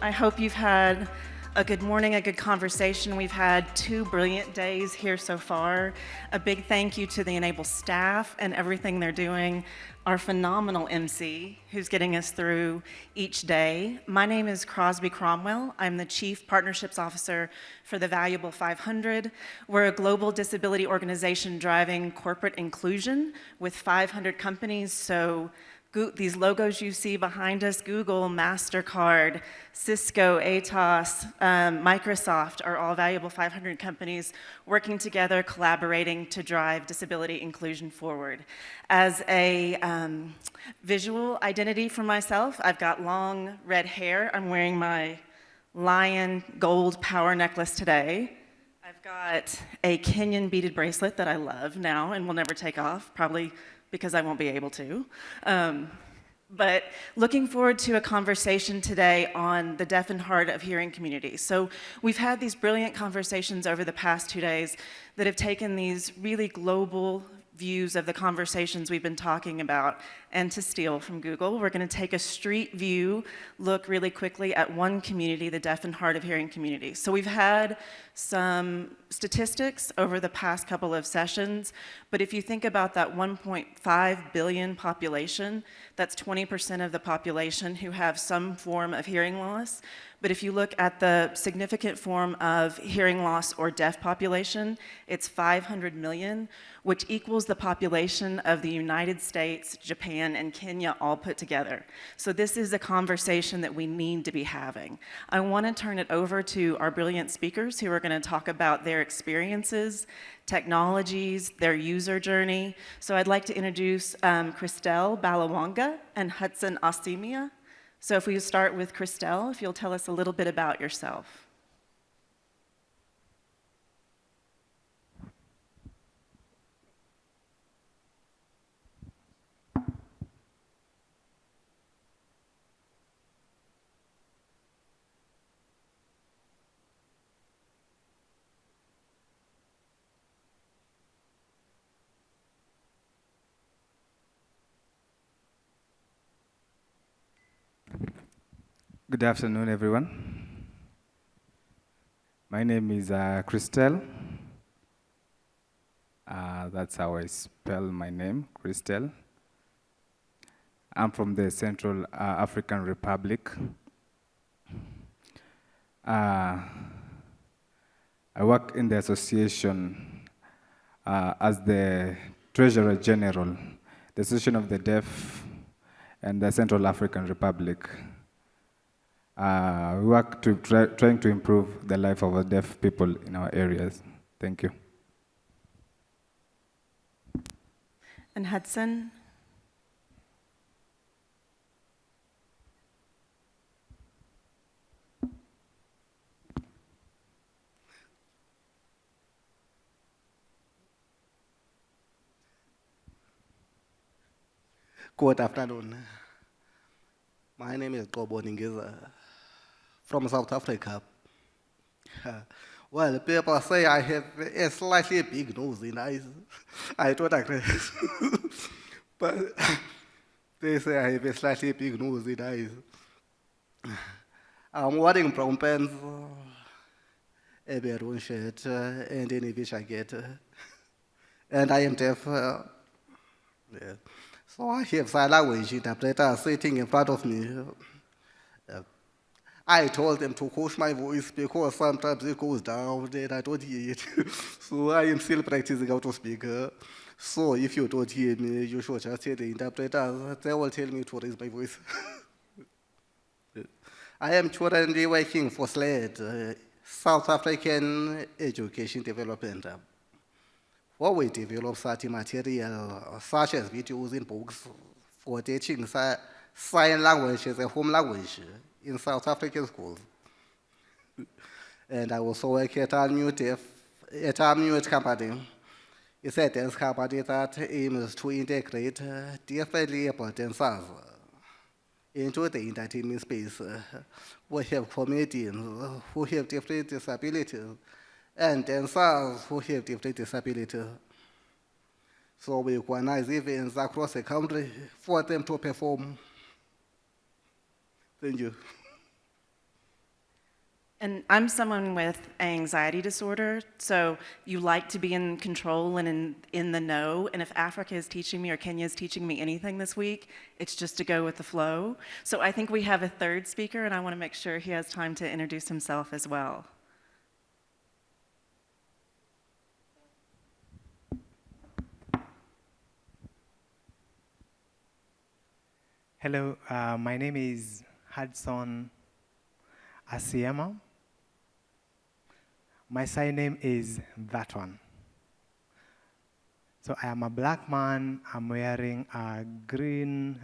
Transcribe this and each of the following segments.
I hope you've had a good morning, a good conversation. We've had 2 brilliant days here so far. A big thank you to the Enable staff and everything they're doing. Our phenomenal MC who's getting us through each day. My name is Crosby Cromwell. I'm the Chief Partnerships Officer for the Valuable 500. We're a global disability organization driving corporate inclusion with 500 companies. So these logos you see behind us, Google, MasterCard, Cisco, Atos, Microsoft, are all Valuable 500 companies working together, collaborating to drive disability inclusion forward. As a visual identity for myself, I've got long red hair. I'm wearing my lion gold power necklace today. I've got a Kenyan beaded bracelet that I love now and will never take off, probably because I won't be able to. But looking forward to a conversation today on the deaf and hard of hearing community. So we've had these brilliant conversations over the past 2 days that have taken these really global views of the conversations we've been talking about. And to steal from Google, we're going to take a street view look really quickly at one community, the deaf and hard of hearing community. So we've had some statistics over the past couple of sessions, but if you think about that 1.5 billion population, that's 20% of the population who have some form of hearing loss. But if you look at the significant form of hearing loss or deaf population, it's 500 million, which equals the population of the United States, Japan, and Kenya all put together. So this is a conversation that we need to be having. I want to turn it over to our brilliant speakers who are going to talk about their experiences, technologies, their user journey. So I'd like to introduce Christell, Balewanga, and Hudson, Asiema. So if we start with Christell, if you'll tell us a little bit about yourself. Good afternoon, everyone. My name is Christell. That's how I spell my name, Christell. I'm from the Central African Republic. I work in the association as the Treasurer General, the Association of the Deaf and the Central African Republic. We work to trying to improve the life of our deaf people in our areas. Thank you. And Hudson? Good afternoon. My name is Qobo from South Africa. Well, people say I have a slightly big nose in eyes. I don't agree. But they say I have a slightly big nose in eyes. I'm wearing brown pants, a maroon shirt, and any which I get. And I am deaf. Yeah. So I have sign language interpreter sitting in front of me. I told them to push my voice because sometimes it goes down and I don't hear it. So I am still practicing how to speak. So if you don't hear me, you should just tell the interpreter. They will tell me to raise my voice. I am currently working for SLED, South African Education Development. Where we develop such material, such as videos in books, for teaching sign language as a home language in South African schools. And I also work at iLimu company. It's a dance company that aims to integrate deafly able dancers into the entertainment space. We have comedians who have different disabilities and dancers who have different disabilities. So we organize events across the country for them to perform. Thank you. And I'm someone with anxiety disorder, so you like to be in control and in the know. And if Africa is teaching me or Kenya is teaching me anything this week, it's just to go with the flow. So I think we have a third speaker, and I want to make sure he has time to introduce himself as well. Hello, my name is Hudson Asiema. My surname is that one. So I am a black man. I'm wearing a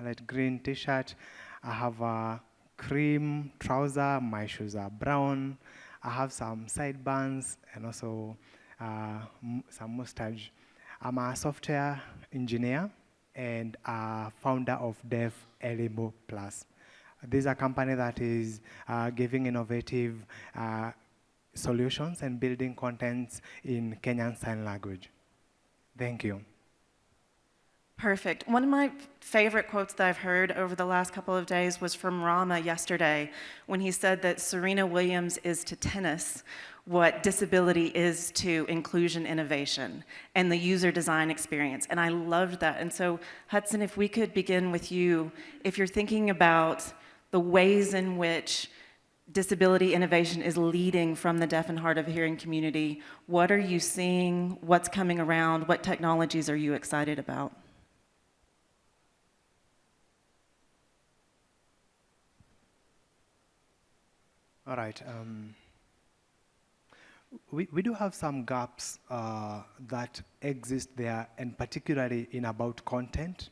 light green t-shirt. I have a cream trouser. My shoes are brown. I have some sideburns and also some mustache. I'm a software engineer and a founder of eLimu Plus. This is a company that is giving innovative solutions and building contents in Kenyan Sign Language. Thank you. Perfect. One of my favorite quotes that I've heard over the last couple of days was from Rama yesterday when he said that Serena Williams is to tennis what disability is to inclusion innovation and the user design experience. And I loved that. And so, Hudson, if we could begin with you, if you're thinking about the ways in which disability innovation is leading from the deaf and hard of hearing community, what are you seeing? What's coming around? What technologies are you excited about? All right. We do have some gaps that exist there, and particularly in about content.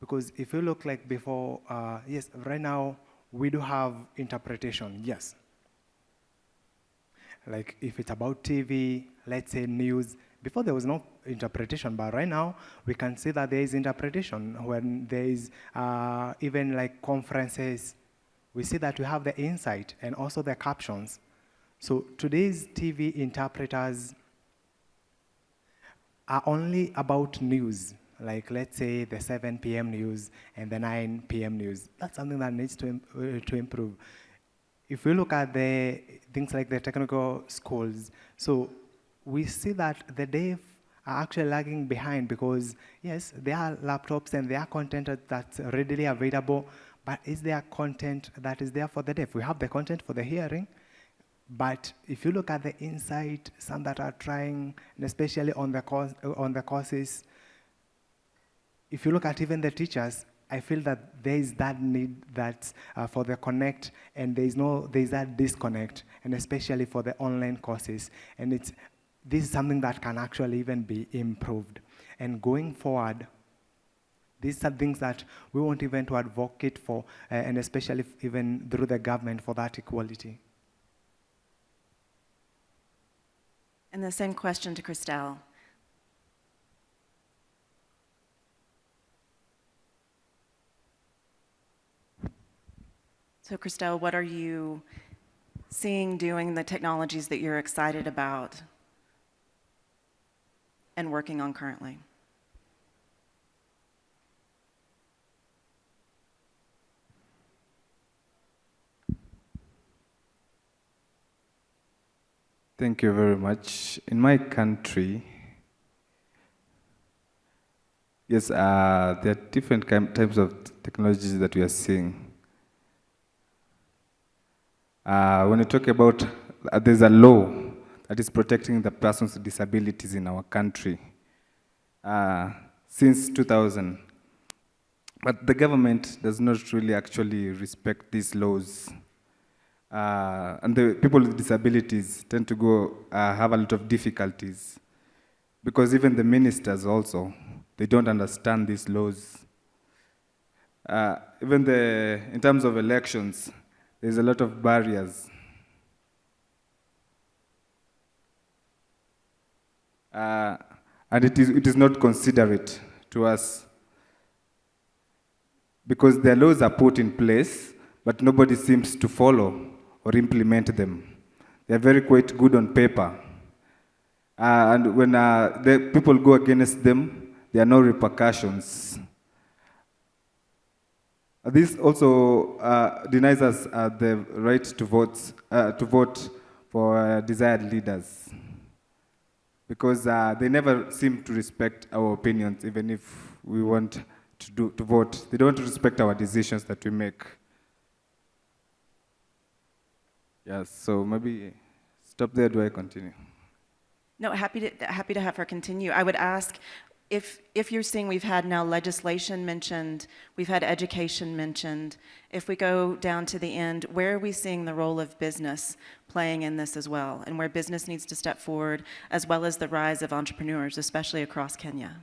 Because if you look like before, yes, right now, we do have interpretation, yes. Like if it's about TV, let's say news, before there was no interpretation, but right now we can see that there is interpretation when there is even like conferences. We see that we have the insight and also the captions. So today's TV interpreters are only about news. Like let's say the 7 p.m. news and the 9 p.m. news. That's something that needs to improve. If we look at the things like the technical schools, so we see that the deaf are actually lagging behind because yes, there are laptops and there are content that's readily available, but is there content that is there for the deaf? We have the content for the hearing, but if you look at the insight, some that are trying, and especially on the courses, if you look at even the teachers, I feel that there is that need that for the connect, and there is that disconnect, and especially for the online courses. And this is something that can actually even be improved. And going forward, these are things that we want even to advocate for, and especially even through the government for that equality. And the same question to Christell. So Christell, what are you seeing doing, the technologies that you're excited about and working on currently? Thank you very much. In my country, yes, there are different types of technologies that we are seeing. When you talk about, there's a law that is protecting the persons with disabilities in our country since 2000. But the government does not really actually respect these laws. And the people with disabilities tend to have a lot of difficulties because even the ministers also, they don't understand these laws. Even in terms of elections, there's a lot of barriers. And it is not considerate to us because their laws are put in place, but nobody seems to follow or implement them. They're very quite good on paper. And when the people go against them, there are no repercussions. This also denies us the right to vote for desired leaders, because they never seem to respect our opinions, even if we want to vote. They don't respect our decisions that we make. Yes, so maybe stop there. Do I continue? No, happy to have her continue. I would ask if you're seeing we've had now legislation mentioned, we've had education mentioned. If we go down to the end, where are we seeing the role of business playing in this as well, and where business needs to step forward, as well as the rise of entrepreneurs, especially across Kenya?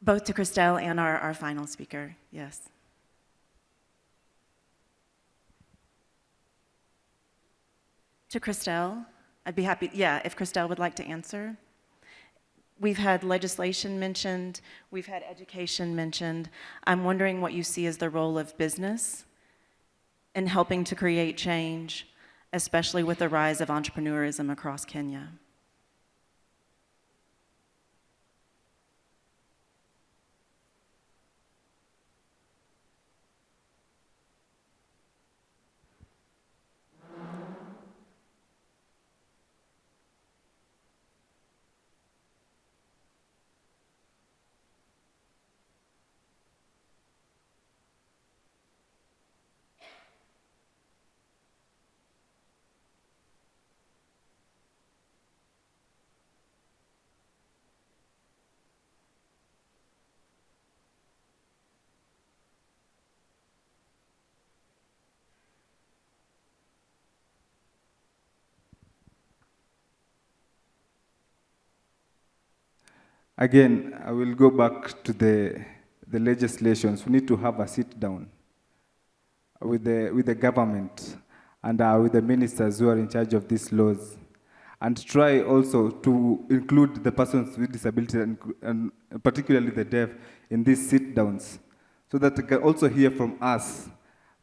Both to Christell and our final speaker, yes. To Christell, I'd be happy, yeah, if Christell would like to answer. We've had legislation mentioned, we've had education mentioned. I'm wondering what you see as the role of business in helping to create change, especially with the rise of entrepreneurism across Kenya. Again, I will go back to the legislations. We need to have a sit down with the government and with the ministers who are in charge of these laws, and try also to include the persons with disability and particularly the deaf in these sit downs, so that they can also hear from us,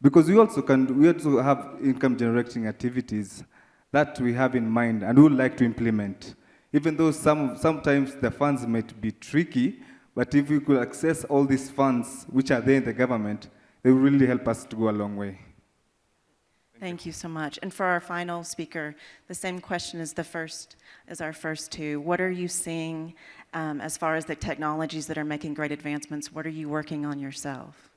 because we also have income generating activities that we have in mind and we would like to implement. Even though sometimes the funds might be tricky, but if we could access all these funds which are there in the government, they will really help us to go a long way. Thank you so much. And for our final speaker, the same question as our first two. What are you seeing as far as the technologies that are making great advancements? What are you working on yourself?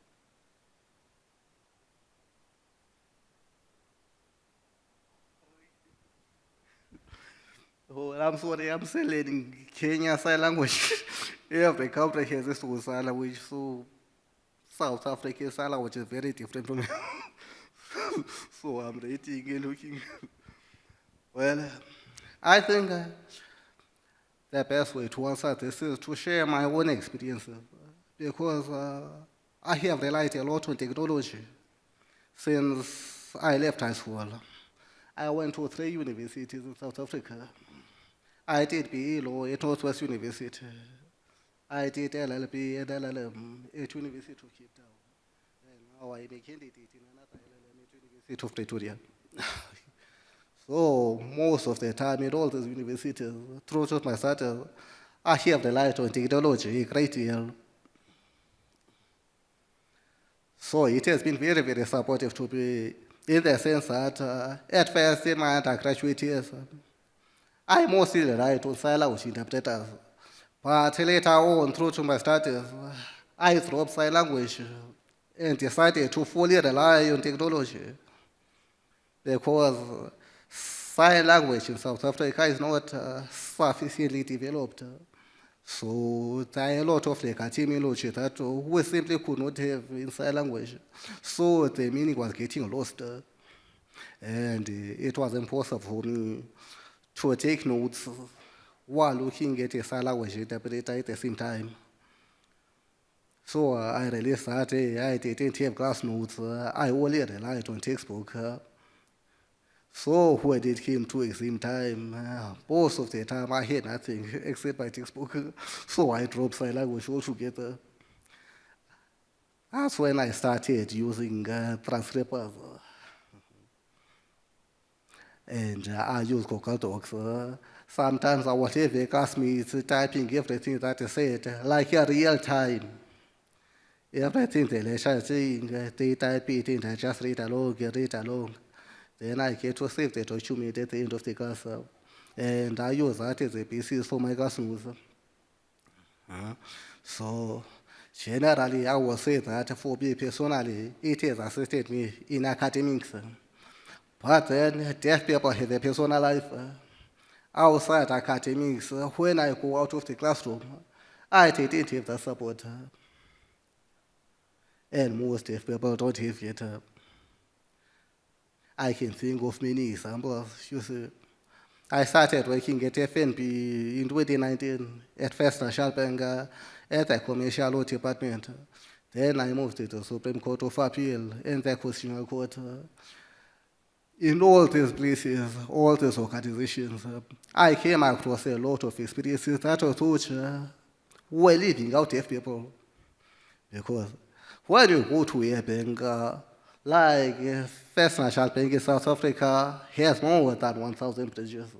Oh, I'm sorry, I'm still learning Kenya sign language. Every country has its own sign language, so South African sign language is very different from me. So I'm reading and looking. Well, I think the best way to answer this is to share my own experiences, because I have relied a lot on technology since I left high school. I went to 3 universities in South Africa. I did BE Law at Northwest University. I did LLB and LLM at University of Cape Town. And now I'm a candidate in another LLM at University of Pretoria. So most of the time at all these universities, throughout my studies, I have relied on technology a great deal. So it has been very, very supportive to me, in the sense that at first in my undergraduate years, I mostly relied on sign language interpreters. But later on, through to my studies, I dropped sign language and decided to fully rely on technology, because sign language in South Africa is not sufficiently developed. So there are a lot of terminology that we simply could not have in sign language. So the meaning was getting lost. And it was impossible for me to take notes while looking at a sign language interpreter at the same time. So I realized that I didn't have class notes. I only relied on textbook. So when it came to exam time, most of the time I had nothing except my textbook. So I dropped sign language altogether. That's when I started using transcribers. and I use Google Docs. Sometimes I whatever ask me, it's typing everything that is said, like a real time. Everything the lecture saying, they type it in, I just read along. Then I get to save the document at the end of the class. And I use that as a basis for my classrooms. So generally, I will say that for me personally, it has assisted me in academics. But then deaf people have a personal life. Outside academics, when I go out of the classroom, I didn't have the support. And most deaf people don't have it. I can think of many examples. You see, I started working at FNB in 2019 at First National Bank at the Commercial Law Department. Then I moved to the Supreme Court of Appeal and the Constitutional Court. In all these places, all these organizations, I came across a lot of experiences that were leaving out deaf people. Because when you go to a bank, like First National Bank in South Africa has more than 1,000 branches,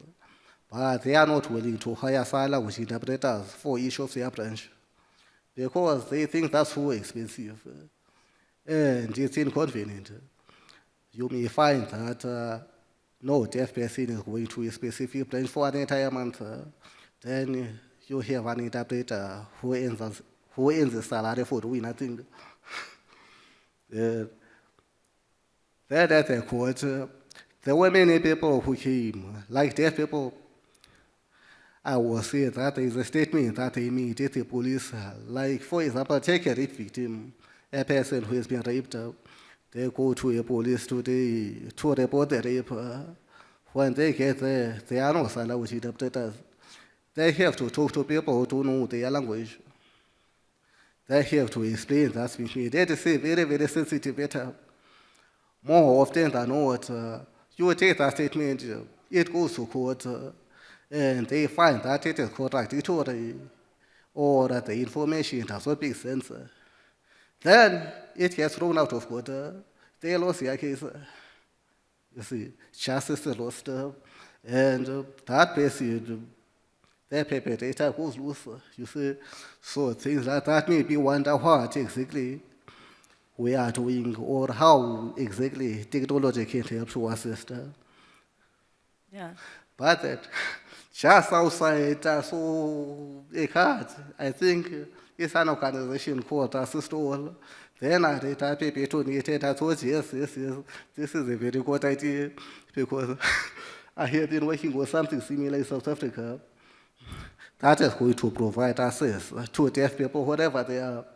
but they are not willing to hire sign language interpreters for each of their branch because they think that's too expensive and it's inconvenient. You may find that no deaf person is going to a specific branch for an entire month. Then you have an interpreter who earns a salary for doing nothing. Then at the court, there were many people who came, like deaf people. I will say that there is a statement that they made at the police, like, for example, take a rape victim, a person who has been raped. They go to a police today to report the rape. When they get there, there are no sign language interpreters. They have to talk to people who don't know their language. They have to explain that speech. That is a very, very sensitive matter. More often than not, you take that statement, it goes to court, and they find that it is contradictory, or that the information does not make sense. Then it gets thrown out of court. They lost their case. You see, justice is lost, and that person, the perpetrator goes loose. You see, so things like that make me wonder what exactly we are doing or how exactly technology can help to assist. Yeah. But that just outside, so I think it's an organization called Assist All. Then I read that paper donated. I thought, yes, this is a very good idea because I have been working with something similar in South Africa that is going to provide access to deaf people, wherever they are,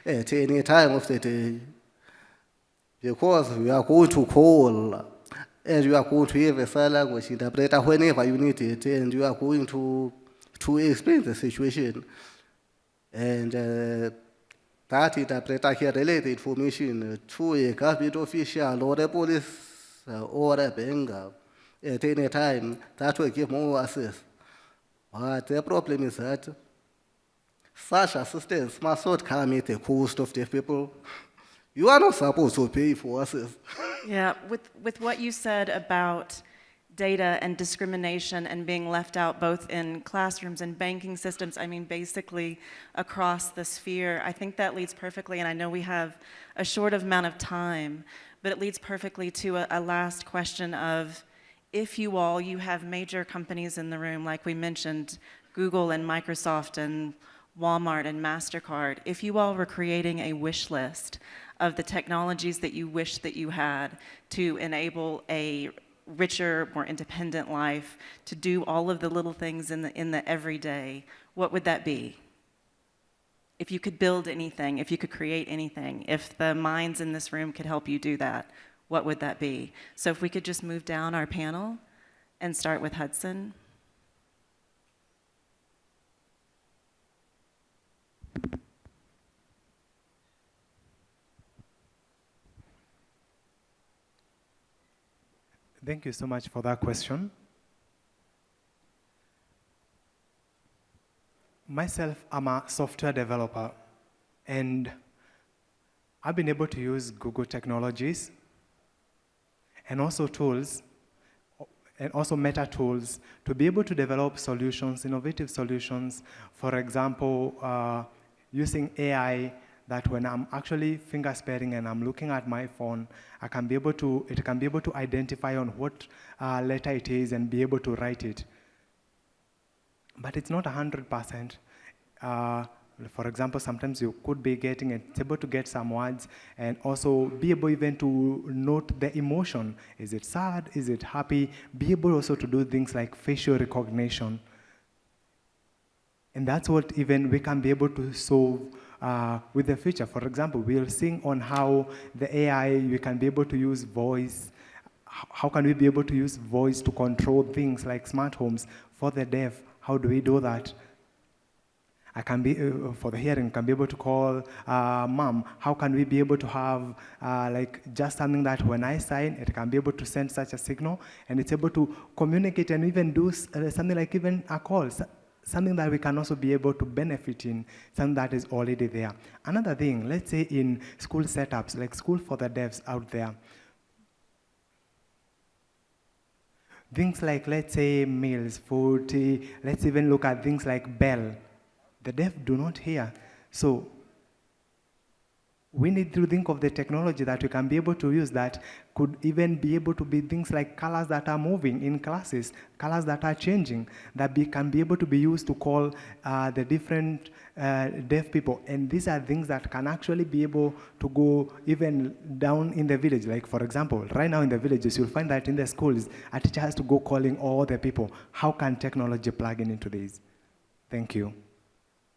at any time of the day. Because we are going to call and you are going to have a sign language interpreter whenever you need it, and you are going to explain the situation. And that interpreter can relay the information to a government official or a police or a bank at any time. That will give more access. But the problem is that such assistance must not come at the cost of deaf people. You are not supposed to pay for access. Yeah, with what you said about data and discrimination and being left out both in classrooms and banking systems, I mean, basically across the sphere, I think that leads perfectly, and I know we have a short amount of time, but it leads perfectly to a last question of, if you have major companies in the room, like we mentioned, Google and Microsoft and Walmart and MasterCard, if you all were creating a wish list of the technologies that you wish that you had to enable a richer, more independent life, to do all of the little things in the everyday, what would that be? If you could build anything, if you could create anything, if the minds in this room could help you do that, what would that be? So if we could just move down our panel and start with Hudson. Thank you so much for that question. Myself, I'm a software developer, and I've been able to use Google technologies and also tools and also meta tools to be able to develop solutions, innovative solutions. For example, using AI, that when I'm actually finger sparing and I'm looking at my phone, it can be able to identify on what letter it is and be able to write it. But it's not 100%. For example, sometimes you could be it's able to get some words and also be able even to note the emotion. Is it sad? Is it happy? Be able also to do things like facial recognition. And that's what even we can be able to solve with the future. For example, we'll see on how the AI, we can be able to use voice. How can we be able to use voice to control things like smart homes for the deaf? How do we do that? I can be, for the hearing, can be able to call mom. How can we be able to have like just something that when I sign, it can be able to send such a signal and it's able to communicate and even do something like even a call, something that we can also be able to benefit in, something that is already there. Another thing, let's say in school setups, like school for the deafs out there, things like, let's say, meals, food, let's even look at things like bell. The deaf do not hear. So we need to think of the technology that we can be able to use that could even be able to be things like colors that are moving in classes, colors that are changing, that can be able to be used to call the different deaf people. And these are things that can actually be able to go even down in the village. Like, for example, right now in the villages, you'll find that in the schools, a teacher has to go calling all the people. How can technology plug into this? Thank you.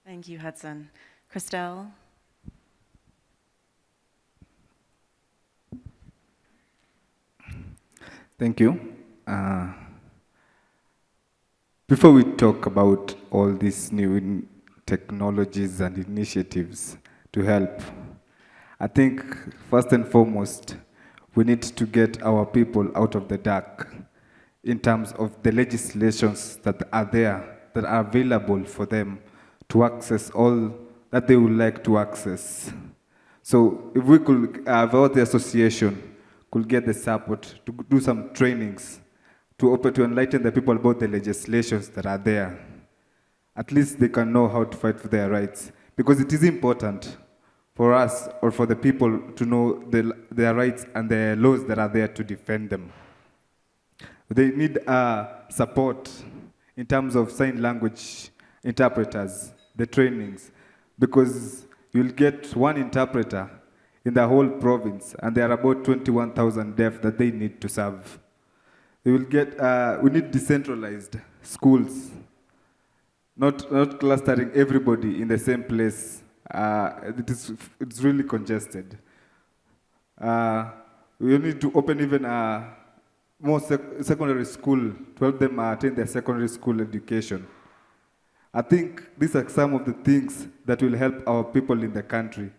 Thank you, Hudson. Christell? Thank you. Before we talk about all these new technologies and initiatives to help, I think first and foremost, we need to get our people out of the dark in terms of the legislations that are there, that are available for them to access all that they would like to access. So if we could, about the association, could get the support to do some trainings to enlighten the people about the legislations that are there. At least they can know how to fight for their rights. Because it is important for us or for the people to know their rights and the laws that are there to defend them. They need support in terms of sign language interpreters, the trainings, because you'll get one interpreter in the whole province, and there are about 21,000 deaf that they need to serve. They will get, we need decentralized schools, not clustering everybody in the same place. It's really congested. We need to open even more secondary school to help them attain their secondary school education. I think these are some of the things that will help our people in the country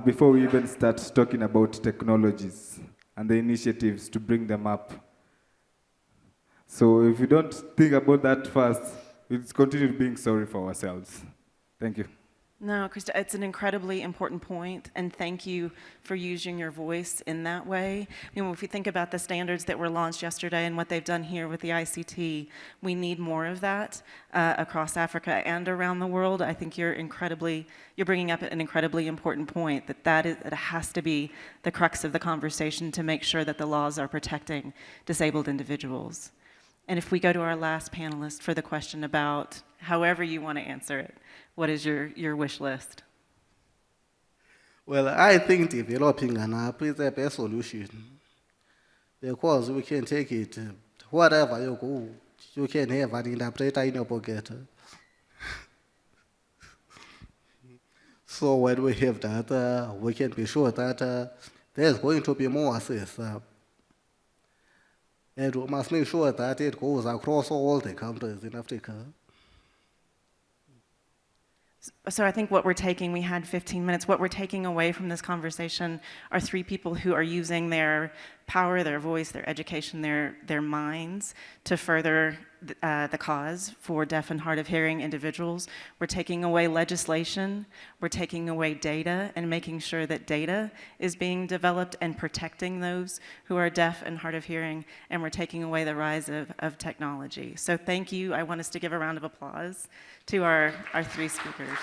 before we even start talking about technologies and the initiatives to bring them up. So if we don't think about that first, we'll continue being sorry for ourselves. Thank you. No, Krista, it's an incredibly important point, and thank you for using your voice in that way. I mean, if you think about the standards that were launched yesterday and what they've done here with the ICT, we need more of that across Africa and around the world. I think you're bringing up an incredibly important point, it has to be the crux of the conversation to make sure that the laws are protecting disabled individuals. And if we go to our last panelist for the question about however you want to answer it, what is your wish list? Well, I think developing an app is the best solution because we can take it wherever you go. You can have an interpreter in your pocket. So when we have that, we can be sure that there's going to be more access. And we must make sure that it goes across all the countries in Africa. So I think we had 15 minutes, what we're taking away from this conversation are three people who are using their power, their voice, their education, their minds to further the cause for deaf and hard of hearing individuals. We're taking away legislation, we're taking away data, and making sure that data is being developed and protecting those who are deaf and hard of hearing, and we're taking away the rise of technology. So thank you. I want us to give a round of applause to our three speakers.